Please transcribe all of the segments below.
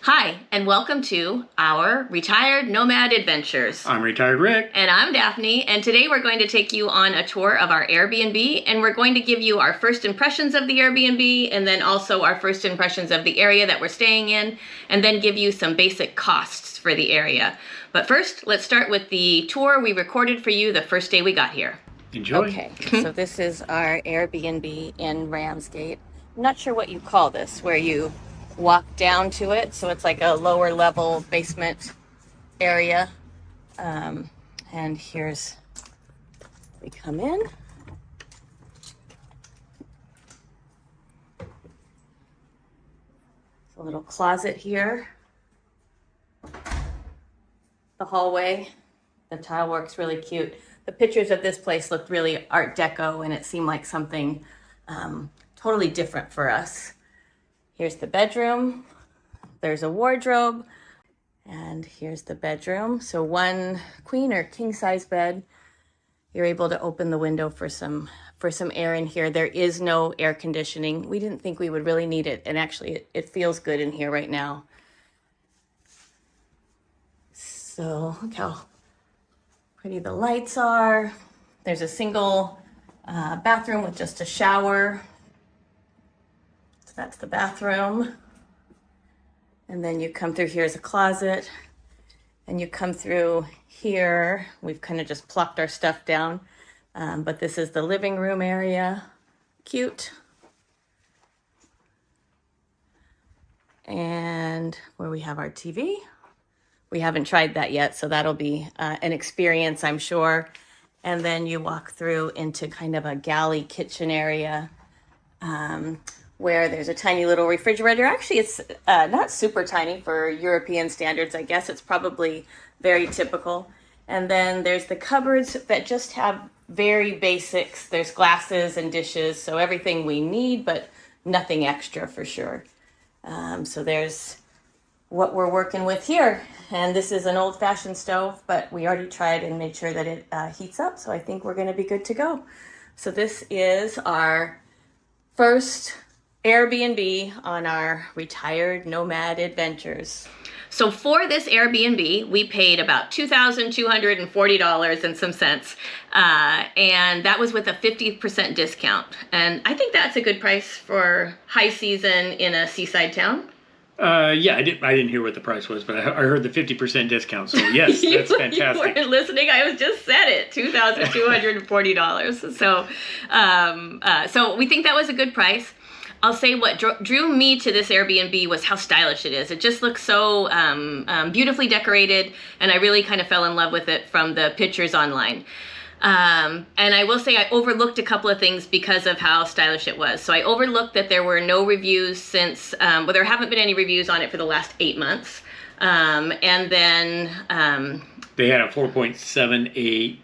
Hi, and welcome to our Retired Nomad Adventures. I'm Retired Rick. And I'm Daphne, and today we're going to take you on a tour of our Airbnb, and we're going to give you our first impressions of the Airbnb, and then also our first impressions of the area that we're staying in, and then give you some basic costs for the area. But first, let's start with the tour we recorded for you the first day we got here. Enjoy. Okay, so this is our Airbnb in Ramsgate. I'm not sure what you call this, where you walk down to it, so it's like a lower level basement area. And here's, we come in. It's a little closet here. The hallway, the tile work's really cute. The pictures of this place looked really Art Deco, and it seemed like something totally different for us. Here's the bedroom. There's a wardrobe. And here's the bedroom. So one queen or king size bed. You're able to open the window for some air in here. There is no air conditioning. We didn't think we would really need it. And actually it feels good in here right now. So look how pretty the lights are. There's a single bathroom with just a shower. That's the bathroom. And then you come through, here's a closet. And you come through here. We've kind of just plopped our stuff down. But this is the living room area. Cute. And where we have our TV. We haven't tried that yet, so that'll be an experience, I'm sure. And then you walk through into kind of a galley kitchen area. Where there's a tiny little refrigerator. Actually, it's not super tiny for European standards. I guess it's probably very typical. And then there's the cupboards that just have very basics. There's glasses and dishes, so everything we need, but nothing extra for sure. So there's what we're working with here. And this is an old-fashioned stove, but we already tried and made sure that it heats up, so I think we're going to be good to go. So this is our first Airbnb on our Retired Nomad Adventures. So for this Airbnb, we paid about $2,240 and some cents, and that was with a 50% discount. And I think that's a good price for high season in a seaside town. Yeah, I didn't hear what the price was, but I heard the 50% discount. So yes, that's fantastic. You weren't listening. I was just said it. $2,240. So we think that was a good price. I'll say what drew me to this Airbnb was how stylish it is. It just looks so beautifully decorated, and I really kind of fell in love with it from the pictures online. And I will say I overlooked a couple of things because of how stylish it was. So I overlooked that there were no reviews since, well, there haven't been any reviews on it for the last 8 months. And then they had a 4.78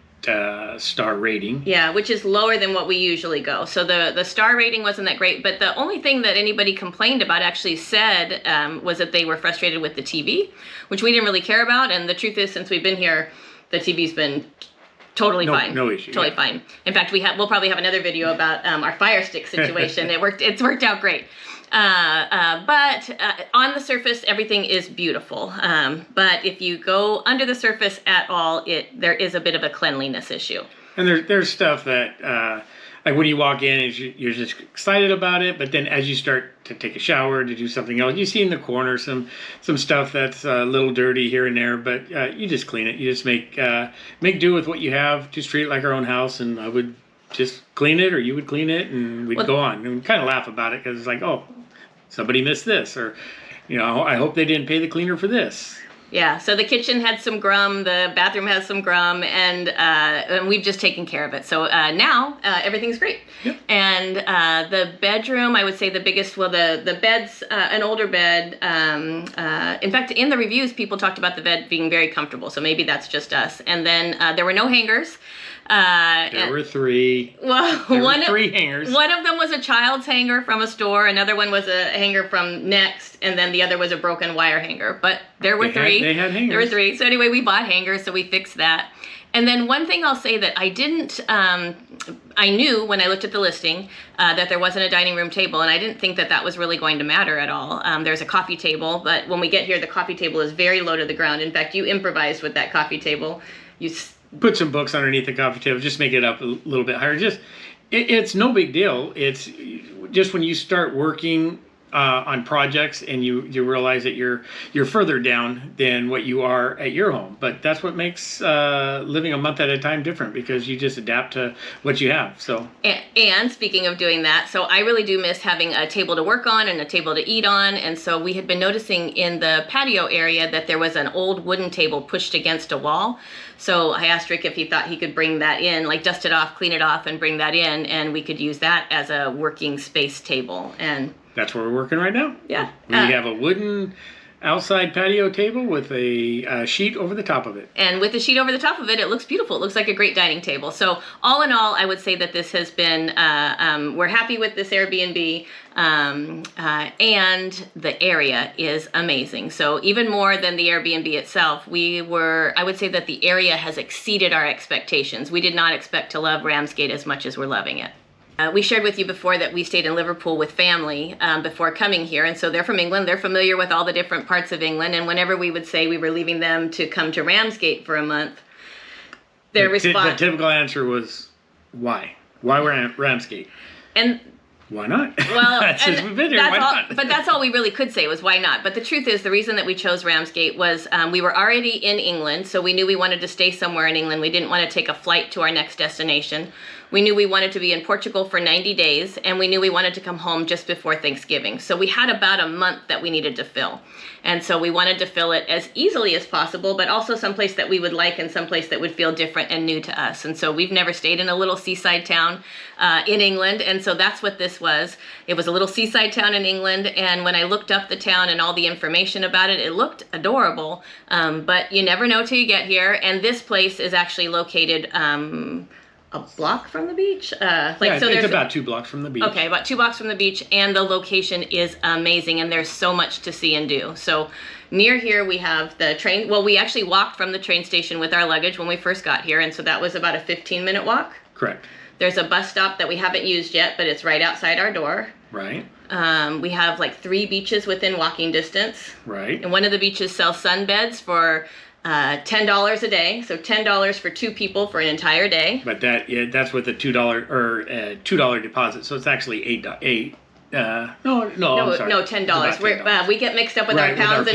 star rating. Yeah, which is lower than what we usually go. So the star rating wasn't that great, but the only thing that anybody complained about actually said was that they were frustrated with the TV, which we didn't really care about. And the truth is, since we've been here, the TV's been totally fine. No issue. Totally fine. In fact, we'll probably have another video about our Fire Stick situation. It's worked out great. But on the surface, everything is beautiful. But if you go under the surface at all, there is a bit of a cleanliness issue. And there's stuff that, like when you walk in, you're just excited about it. But then as you start to take a shower, to do something else, you see in the corner some stuff that's a little dirty here and there. But you just clean it. You just make do with what you have. Just treat it like our own house. And I would just clean it, or you would clean it, and we'd go on. And we'd kind of laugh about it because it's like, oh, somebody missed this, or, I hope they didn't pay the cleaner for this. Yeah, so the kitchen had some grum, the bathroom has some grum, and we've just taken care of it. So now everything's great. Yep. And the bedroom, I would say the biggest, well, the bed's an older bed. In fact, in the reviews, people talked about the bed being very comfortable, so maybe that's just us. And then there were no hangers. There were three. Well, There were three hangers. One of them was a child's hanger from a store. Another one was a hanger from Next, and then the other was a broken wire hanger. But there were three. They had hangers. There were three. So anyway, we bought hangers, so we fixed that. And then one thing I'll say that I didn't, I knew when I looked at the listing that there wasn't a dining room table, and I didn't think that that was really going to matter at all. There's a coffee table, but when we get here, the coffee table is very low to the ground. In fact, you improvised with that coffee table. You put some books underneath the coffee table, just make it up a little bit higher. It's no big deal. It's just when you start working on projects and you realize that you're further down than what you are at your home. But that's what makes living a month at a time different, because you just adapt to what you have. So and speaking of doing that, so I really do miss having a table to work on and a table to eat on. And so we had been noticing in the patio area that there was an old wooden table pushed against a wall. So I asked Rick if he thought he could bring that in, like dust it off, clean it off, and bring that in, and we could use that as a working space table. And that's where we're working right now. Yeah. We have a wooden outside patio table with a sheet over the top of it. And with the sheet over the top of it, it looks beautiful. It looks like a great dining table. So all in all, I would say that this has been, we're happy with this Airbnb, and the area is amazing. So even more than the Airbnb itself, I would say that the area has exceeded our expectations. We did not expect to love Ramsgate as much as we're loving it. We shared with you before that we stayed in Liverpool with family before coming here, and so they're from England. They're familiar with all the different parts of England, and whenever we would say we were leaving them to come to Ramsgate for a month, their response... The typical answer was, why? Why Ramsgate? And why not? Well, since we've been here, why not? But that's all we really could say was why not. But the truth is, the reason that we chose Ramsgate was we were already in England, so we knew we wanted to stay somewhere in England. We didn't want to take a flight to our next destination. We knew we wanted to be in Portugal for 90 days, and we knew we wanted to come home just before Thanksgiving. So we had about a month that we needed to fill. And so we wanted to fill it as easily as possible, but also someplace that we would like and someplace that would feel different and new to us. And so we've never stayed in a little seaside town in England, and so that's what this was. It was a little seaside town in England, and when I looked up the town and all the information about it, it looked adorable, but you never know till you get here. And this place is actually located a block from the beach. It's about 2 blocks from the beach. Okay, about 2 blocks from the beach, and the location is amazing, and there's so much to see and do. So near here we have the train. Well, we actually walked from the train station with our luggage when we first got here, and so that was about a 15-minute walk. Correct. There's a bus stop that we haven't used yet, but it's right outside our door. Right. We have like 3 beaches within walking distance. Right. And one of the beaches sells sunbeds for $10 a day, so $10 for 2 people for an entire day. But that's with a $2 deposit, so it's actually $8. I'm sorry. No, $10. We get mixed up with our pounds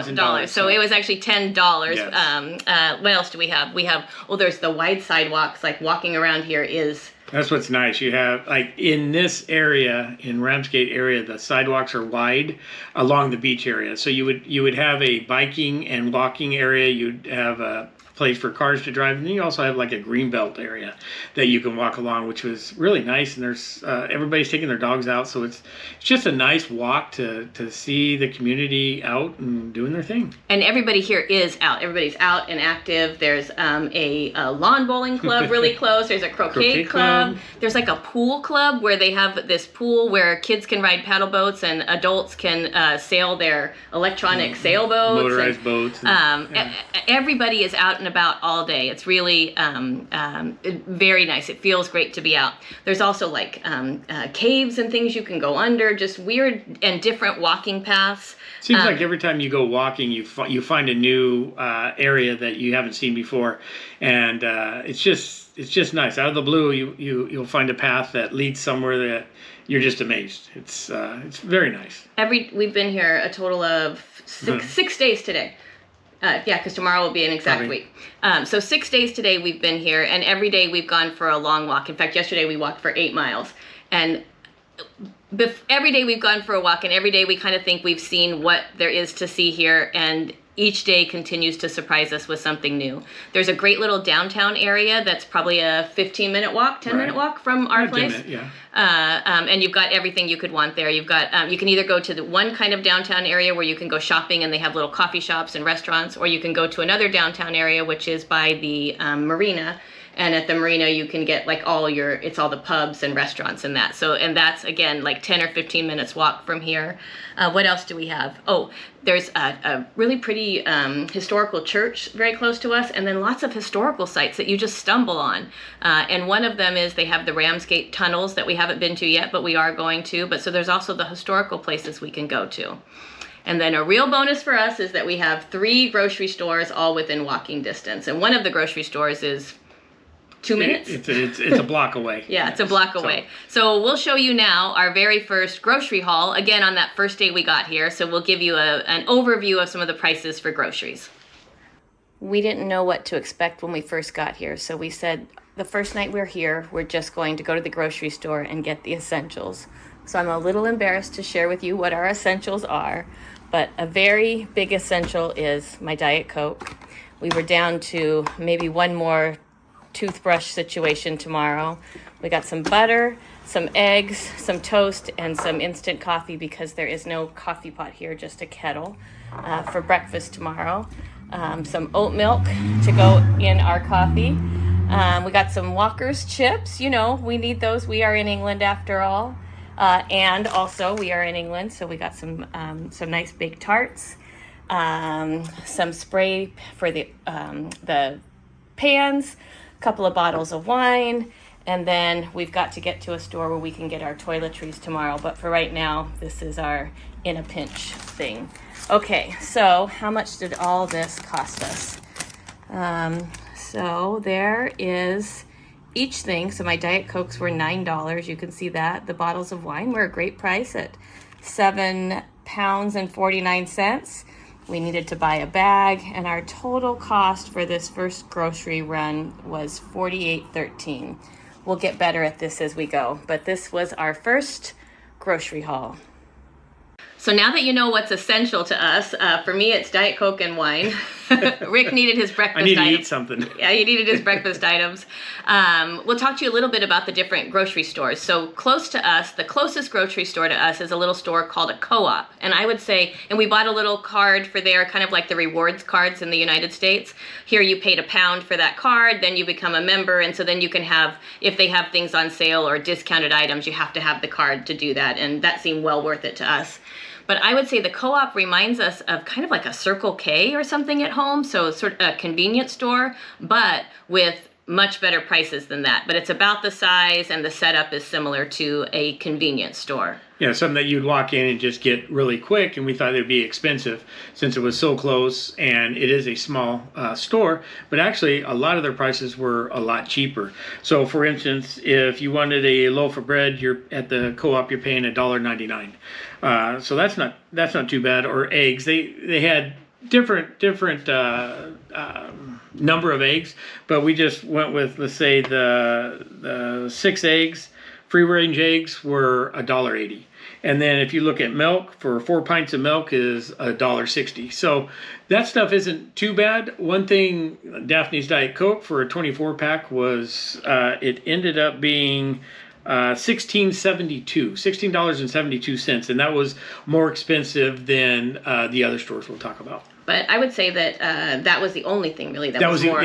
and dollars. So it was actually $10. Yes. What else do we have? There's the wide sidewalks. Like walking around here is... That's what's nice. You have, like, in this area, in Ramsgate area, the sidewalks are wide along the beach area. So you would have a biking and walking area. You'd have a place for cars to drive, and then you also have like a greenbelt area that you can walk along, which was really nice. And there's everybody's taking their dogs out, so it's just a nice walk to see the community out and doing their thing. And everybody here is out. Everybody's out and active. There's a lawn bowling club really close. There's a croquet club. There's like a pool club where they have this pool where kids can ride paddle boats and adults can sail their electronic sailboats. Motorized boats. Everybody is out and about all day. It's really very nice. It feels great to be out. There's also like caves and things you can go under, just weird and different walking paths. Seems like every time you go walking, you find a new area that you haven't seen before, and it's just nice. Out of the blue, you'll find a path that leads somewhere that you're just amazed. It's very nice. We've been here a total of 6 days today. Because tomorrow will be an exact week. So 6 days today we've been here, and every day we've gone for a long walk. In fact, yesterday we walked for 8 miles. And every day we've gone for a walk, and every day we kind of think we've seen what there is to see here, and each day continues to surprise us with something new. There's a great little downtown area that's probably a 15-minute walk, 10-minute walk from our place. And you've got everything you could want there. You've got you can either go to the one kind of downtown area where you can go shopping and they have little coffee shops and restaurants, or you can go to another downtown area which is by the marina. And at the marina, you can get like it's all the pubs and restaurants and that. So, and that's again, like 10 or 15 minutes walk from here. What else do we have? Oh, there's a really pretty historical church very close to us, and then lots of historical sites that you just stumble on. And one of them is they have the Ramsgate tunnels that we haven't been to yet, but we are going to. But so there's also the historical places we can go to. And then a real bonus for us is that we have 3 grocery stores all within walking distance. And one of the grocery stores is 2 minutes? It's a block away. Yeah, it's a block away. So we'll show you now our very first grocery haul, again, on that first day we got here. So we'll give you an overview of some of the prices for groceries. We didn't know what to expect when we first got here. So we said the first night we're here, we're just going to go to the grocery store and get the essentials. So I'm a little embarrassed to share with you what our essentials are. But a very big essential is my Diet Coke. We were down to maybe one more toothbrush situation tomorrow. We got some butter, some eggs, some toast, and some instant coffee because there is no coffee pot here, just a kettle for breakfast tomorrow. Some oat milk to go in our coffee. We got some Walker's chips. You know, we need those. We are in England after all. And also we are in England, so we got some nice baked tarts, some spray for the pans, a couple of bottles of wine, and then we've got to get to a store where we can get our toiletries tomorrow. But for right now, this is our in a pinch thing. Okay, so how much did all this cost us? So there is each thing. So my Diet Cokes were $9. You can see that. The bottles of wine were a great price at £7.49. We needed to buy a bag, and our total cost for this first grocery run was $48.13. We'll get better at this as we go, but this was our first grocery haul. So now that you know what's essential to us, for me it's Diet Coke and wine. Rick needed his breakfast items. I need to eat something. Yeah, he needed his breakfast items. We'll talk to you a little bit about the different grocery stores. So close to us, the closest grocery store to us is a little store called a Co-op. And I would say, and we bought a little card for there, kind of like the rewards cards in the United States. Here you paid £1 for that card, then you become a member, and so then you can have, if they have things on sale or discounted items, you have to have the card to do that, and that seemed well worth it to us. But I would say the Co-op reminds us of kind of like a Circle K or something at home, so sort of a convenience store, but with much better prices than that. But it's about the size, and the setup is similar to a convenience store. Yeah, something that you'd walk in and just get really quick, and we thought it would be expensive since it was so close, and it is a small store, but actually a lot of their prices were a lot cheaper. So for instance, if you wanted a loaf of bread, you're at the Co-op, you're paying $1.99. So that's not too bad. Or eggs, they had different number of eggs, but we just went with, let's say, the 6 eggs. Free range eggs were $1.80. And then if you look at milk, for 4 pints of milk is $1.60. So that stuff isn't too bad. One thing, Daphne's Diet Coke for a 24 pack was, it ended up being $16.72, and that was more expensive than the other stores we'll talk about. But I would say that that was the only thing really that was more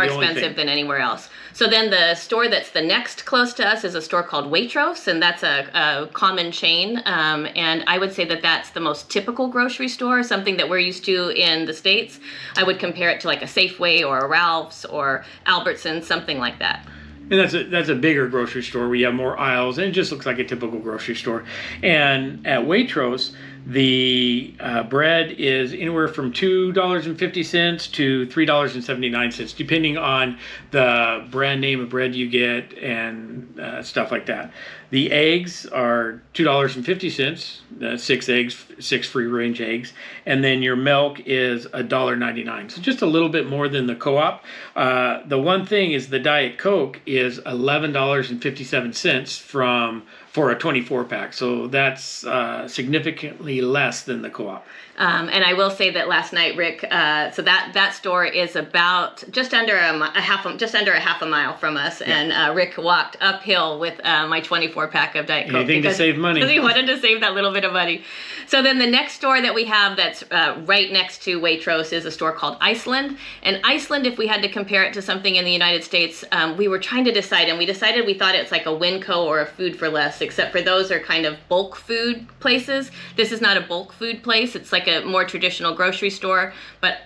expensive than anywhere else. So then the store that's the next close to us is a store called Waitrose, and that's a common chain. And I would say that that's the most typical grocery store, something that we're used to in the States. I would compare it to like a Safeway or a Ralph's or Albertsons, something like that. And that's a bigger grocery store where you have more aisles, and it just looks like a typical grocery store. And at Waitrose, the bread is anywhere from $2.50 to $3.79, depending on the brand name of bread you get and stuff like that. The eggs are $2.50, 6 eggs, 6 free-range eggs, and then your milk is $1.99. So just a little bit more than the Co-op. The one thing is the Diet Coke is $11.57 from for a 24 pack. So that's significantly less than the co-op. And I will say that last night, Rick, so that store is about just under a half a mile from us, and Rick walked uphill with my 24 pack of Diet Coke. Anything to save money. Because he wanted to save that little bit of money. So then the next store that we have that's right next to Waitrose is a store called Iceland. And Iceland, if we had to compare it to something in the United States, we were trying to decide, and we decided we thought it's like a Winco or a Food for Less, except for those are kind of bulk food places. This is not a bulk food place. It's like a more traditional grocery store, but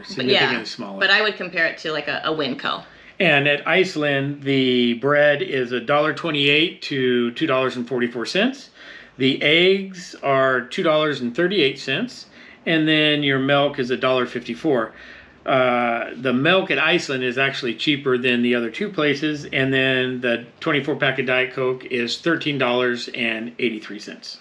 significantly smaller. But I would compare it to like a Winco. And at Iceland, the bread is $1.28 to $2.44. The eggs are $2.38, and then your milk is $1.54. The milk at Iceland is actually cheaper than the other two places, and then the 24 pack of Diet Coke is $13.83.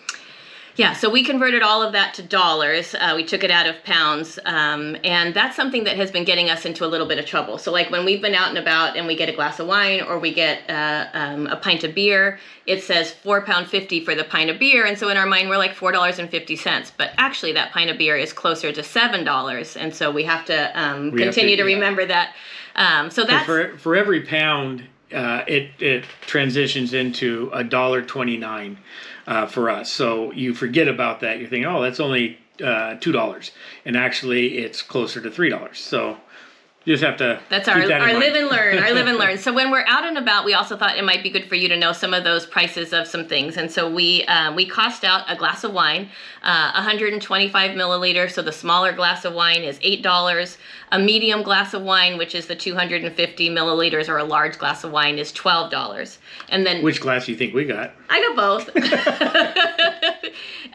Yeah, so we converted all of that to dollars. We took it out of pounds, and that's something that has been getting us into a little bit of trouble. So like when we've been out and about and we get a glass of wine or we get a pint of beer, it says £4.50 for the pint of beer, and so in our mind we're like $4.50. But actually that pint of beer is closer to $7, and so we have to continue to remember that. So that's for every pound, it transitions into $1.29. For us. So you forget about that. You're thinking, oh, that's only $2. And actually it's closer to $3. So you just have to That's our live and learn, our live and learn. So when we're out and about, we also thought it might be good for you to know some of those prices of some things. And so we cost out a glass of wine, 125 milliliters. So the smaller glass of wine is $8. A medium glass of wine, which is the 250 milliliters, or a large glass of wine, is $12. And then which glass do you think we got? I got both.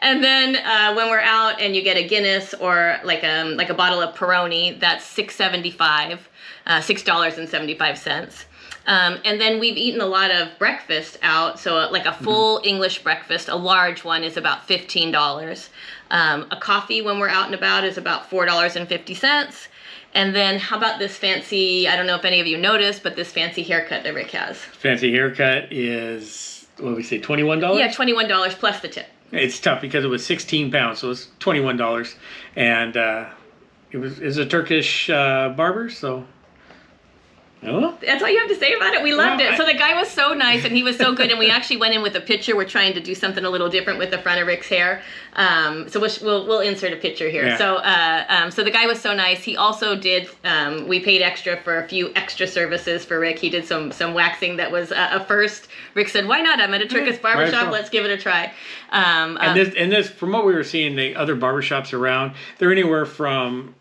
And then when we're out and you get a Guinness or like a bottle of Peroni, that's $6.75. And then we've eaten a lot of breakfast out. So like a full English breakfast, a large one, is about $15. A coffee when we're out and about is about $4.50. And then how about this fancy, I don't know if any of you noticed, but this fancy haircut that Rick has. Fancy haircut is, what did we say, $21? Yeah, $21 plus the tip. It's tough because it was 16 pounds, so it was $21. And it was a Turkish barber, so... Oh. That's all you have to say about it. We loved it. So the guy was so nice and he was so good, and we actually went in with a picture. We're trying to do something a little different with the front of Rick's hair. So we'll insert a picture here. Yeah. So the guy was so nice. He also did, we paid extra for a few extra services for Rick. He did some waxing that was a first. Rick said, why not? I'm at a Turkish barbershop. Let's give it a try. And this, from what we were seeing, the other barbershops around, they're anywhere from...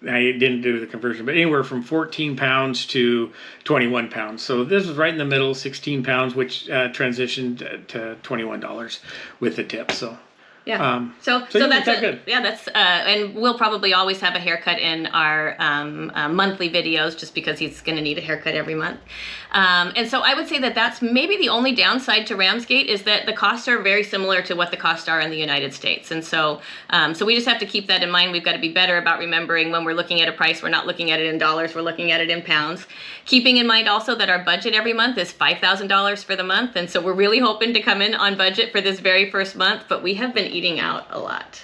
I didn't do the conversion, but anywhere from 14 pounds to 21 pounds. So this was right in the middle, 16 pounds, which transitioned to $21 with the tip. So yeah. So that's good. Yeah, that's and we'll probably always have a haircut in our monthly videos, just because he's going to need a haircut every month. And so I would say that that's maybe the only downside to Ramsgate, is that the costs are very similar to what the costs are in the United States. And so we just have to keep that in mind. We've got to be better about remembering when we're looking at a price, we're not looking at it in dollars, we're looking at it in pounds. Keeping in mind also that our budget every month is $5,000 for the month. And so we're really hoping to come in on budget for this very first month, but we have been eating out a lot.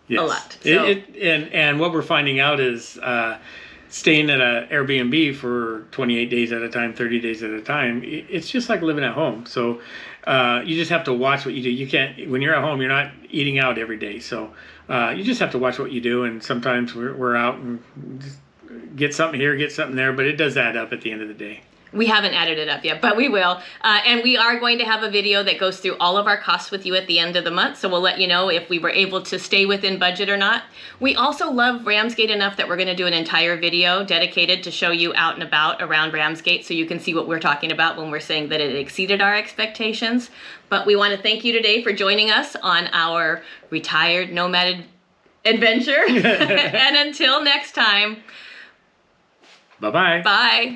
Yes. A lot. So. And what we're finding out is staying at an Airbnb for 28 days at a time, 30 days at a time, it's just like living at home. So you just have to watch what you do. You can't, when you're at home, you're not eating out every day. So you just have to watch what you do. And sometimes we're out and just get something here, get something there, but it does add up at the end of the day. We haven't added it up yet, but we will. And we are going to have a video that goes through all of our costs with you at the end of the month. So we'll let you know if we were able to stay within budget or not. We also love Ramsgate enough that we're going to do an entire video dedicated to show you out and about around Ramsgate, so you can see what we're talking about when we're saying that it exceeded our expectations. But we want to thank you today for joining us on our retired nomad adventure. And until next time, bye-bye. Bye.